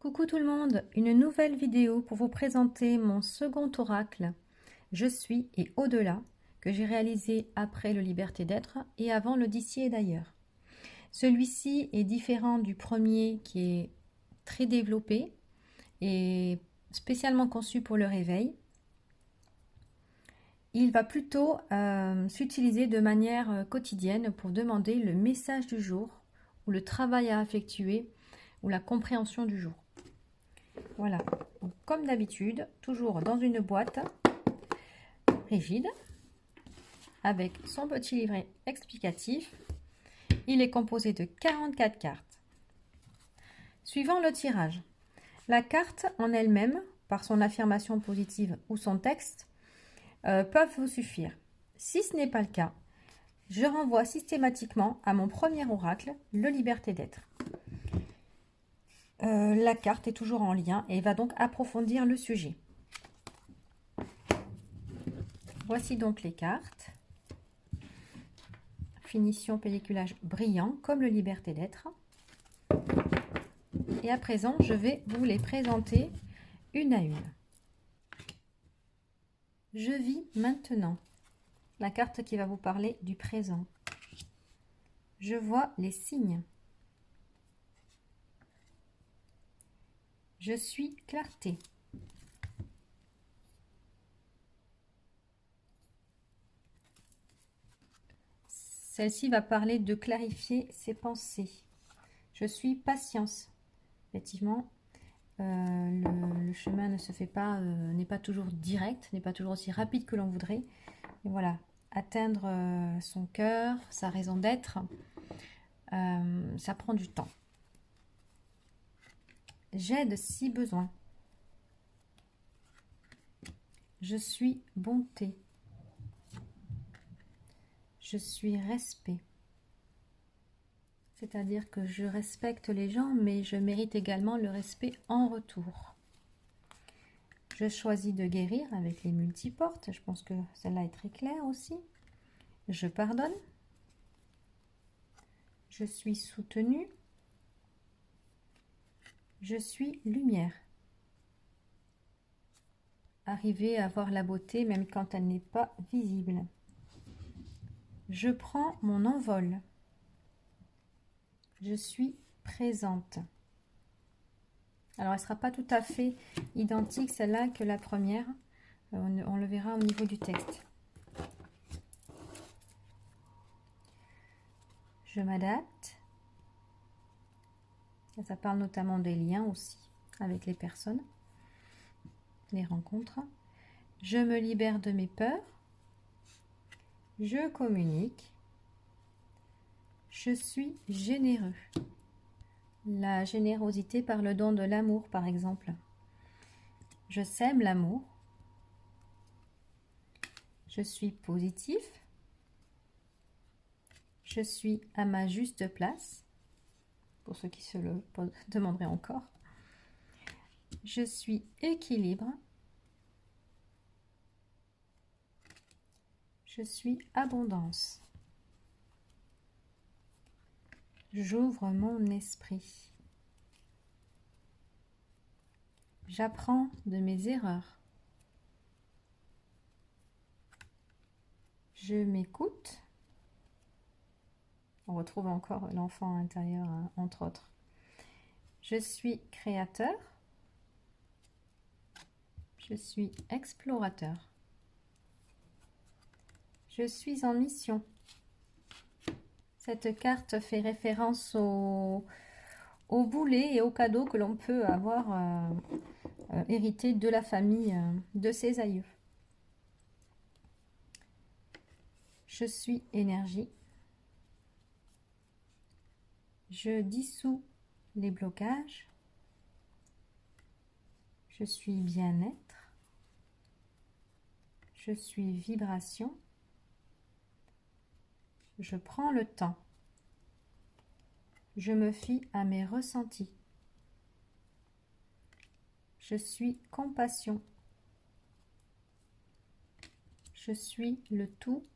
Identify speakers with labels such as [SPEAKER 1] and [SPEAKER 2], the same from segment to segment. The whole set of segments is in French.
[SPEAKER 1] Coucou tout le monde, une nouvelle vidéo pour vous présenter mon second oracle Je suis et au-delà que j'ai réalisé après le Liberté d'être et avant le d'ici et d'ailleurs. Celui-ci est différent du premier qui est très développé et spécialement conçu pour le réveil. Il va plutôt s'utiliser de manière quotidienne pour demander le message du jour ou le travail à effectuer ou la compréhension du jour. Voilà, donc, comme d'habitude, toujours dans une boîte rigide, avec son petit livret explicatif. Il est composé de 44 cartes. Suivant le tirage, la carte en elle-même, par son affirmation positive ou son texte, peuvent vous suffire. Si ce n'est pas le cas, je renvoie systématiquement à mon premier oracle, le Liberté d'être. La carte est toujours en lien et va donc approfondir le sujet. Voici donc les cartes. Finition pelliculage brillant comme le Liberté d'être. Et à présent, je vais vous les présenter une à une. Je vis maintenant. La carte qui va vous parler du présent. Je vois les signes. Je suis clarté. Celle-ci va parler de clarifier ses pensées. Je suis patience. Effectivement, le chemin ne se fait pas, n'est pas toujours direct, n'est pas toujours aussi rapide que l'on voudrait. Et voilà, atteindre son cœur, sa raison d'être, ça prend du temps. J'aide si besoin. Je suis bonté. Je suis respect. C'est-à-dire que je respecte les gens, mais je mérite également le respect en retour. Je choisis de guérir avec les multiportes. Je pense que celle-là est très claire aussi. Je pardonne. Je suis soutenue. Je suis lumière. Arriver à voir la beauté même quand elle n'est pas visible. Je prends mon envol. Je suis présente. Alors, elle ne sera pas tout à fait identique, celle-là, que la première. On le verra au niveau du texte. Je m'adapte. Ça parle notamment des liens aussi avec les personnes, les rencontres. Je me libère de mes peurs. Je communique. Je suis généreux. La générosité par le don de l'amour, par exemple. Je sème l'amour. Je suis positif. Je suis à ma juste place. Pour ceux qui se le demanderaient encore. Je suis équilibre. Je suis abondance. J'ouvre mon esprit. J'apprends de mes erreurs. Je m'écoute. On retrouve encore l'enfant intérieur, hein, entre autres. Je suis créateur. Je suis explorateur. Je suis en mission. Cette carte fait référence au boulet et aux cadeaux que l'on peut avoir hérité de la famille de ses aïeux. Je suis énergie. Je dissous les blocages. Je suis bien-être. Je suis vibration. Je prends le temps. Je me fie à mes ressentis. Je suis compassion. Je suis le tout.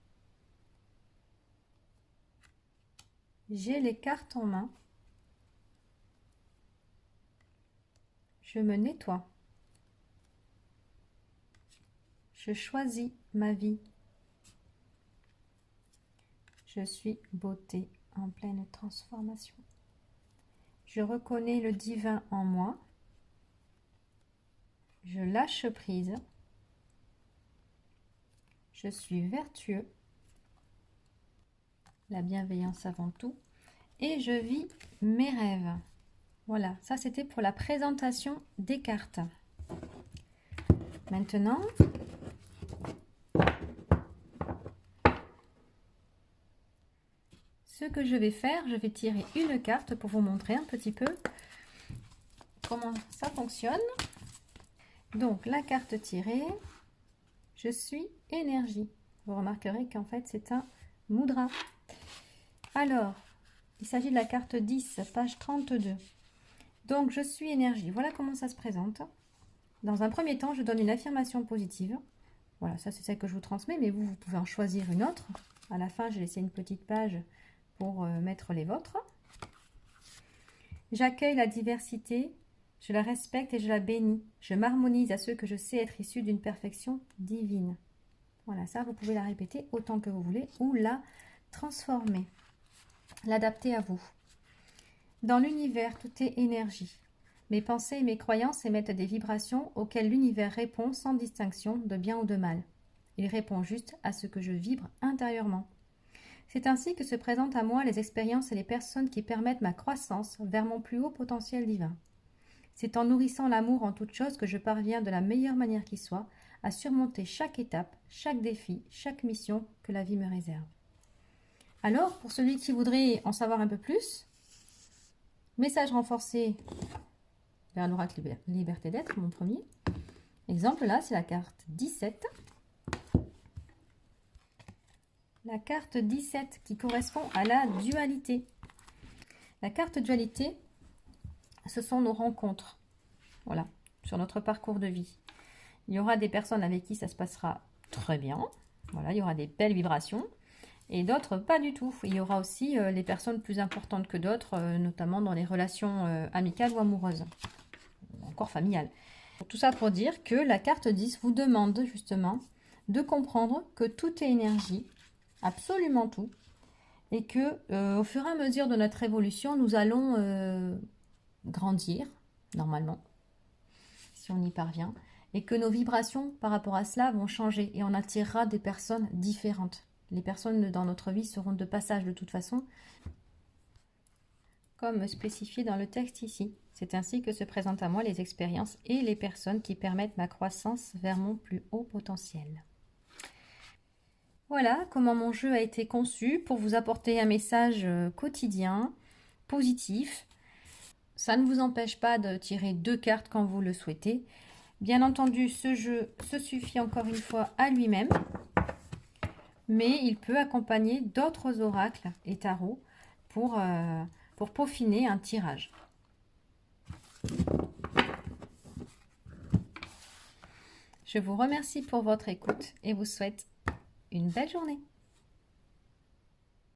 [SPEAKER 1] J'ai les cartes en main. Je me nettoie. Je choisis ma vie. Je suis beauté en pleine transformation. Je reconnais le divin en moi. Je lâche prise. Je suis vertueux. La bienveillance avant tout. Et je vis mes rêves. Voilà, ça c'était pour la présentation des cartes. Maintenant, ce que je vais faire, je vais tirer une carte pour vous montrer un petit peu comment ça fonctionne. Donc, la carte tirée, je suis énergie. Vous remarquerez qu'en fait, c'est un mudra. Alors, il s'agit de la carte 10, page 32. Donc, je suis énergie. Voilà comment ça se présente. Dans un premier temps, je donne une affirmation positive. Voilà, ça c'est celle que je vous transmets, mais vous pouvez en choisir une autre. À la fin, j'ai laissé une petite page pour mettre les vôtres. J'accueille la diversité, je la respecte et je la bénis. Je m'harmonise à ce que je sais être issu d'une perfection divine. Voilà, ça vous pouvez la répéter autant que vous voulez ou la transformer, l'adapter à vous. Dans l'univers, tout est énergie. Mes pensées et mes croyances émettent des vibrations auxquelles l'univers répond sans distinction de bien ou de mal. Il répond juste à ce que je vibre intérieurement. C'est ainsi que se présentent à moi les expériences et les personnes qui permettent ma croissance vers mon plus haut potentiel divin. C'est en nourrissant l'amour en toute chose que je parviens de la meilleure manière qui soit à surmonter chaque étape, chaque défi, chaque mission que la vie me réserve. Alors, pour celui qui voudrait en savoir un peu plus, message renforcé vers l'oracle Liberté d'être, mon premier. Exemple là, c'est la carte 17. La carte 17 qui correspond à la dualité. La carte dualité, ce sont nos rencontres. Voilà, sur notre parcours de vie. Il y aura des personnes avec qui ça se passera très bien. Voilà, il y aura des belles vibrations. Et d'autres, pas du tout. Il y aura aussi les personnes plus importantes que d'autres, notamment dans les relations amicales ou amoureuses. Encore familiales. Tout ça pour dire que la carte 10 vous demande justement de comprendre que tout est énergie, absolument tout, et que au fur et à mesure de notre évolution, nous allons grandir, normalement, si on y parvient, et que nos vibrations par rapport à cela vont changer, et on attirera des personnes différentes. Les personnes dans notre vie seront de passage de toute façon, comme spécifié dans le texte ici. C'est ainsi que se présentent à moi les expériences et les personnes qui permettent ma croissance vers mon plus haut potentiel. Voilà comment mon jeu a été conçu pour vous apporter un message quotidien, positif. Ça ne vous empêche pas de tirer 2 cartes quand vous le souhaitez. Bien entendu, ce jeu se suffit encore une fois à lui-même, mais il peut accompagner d'autres oracles et tarots pour peaufiner un tirage. Je vous remercie pour votre écoute et vous souhaite une belle journée.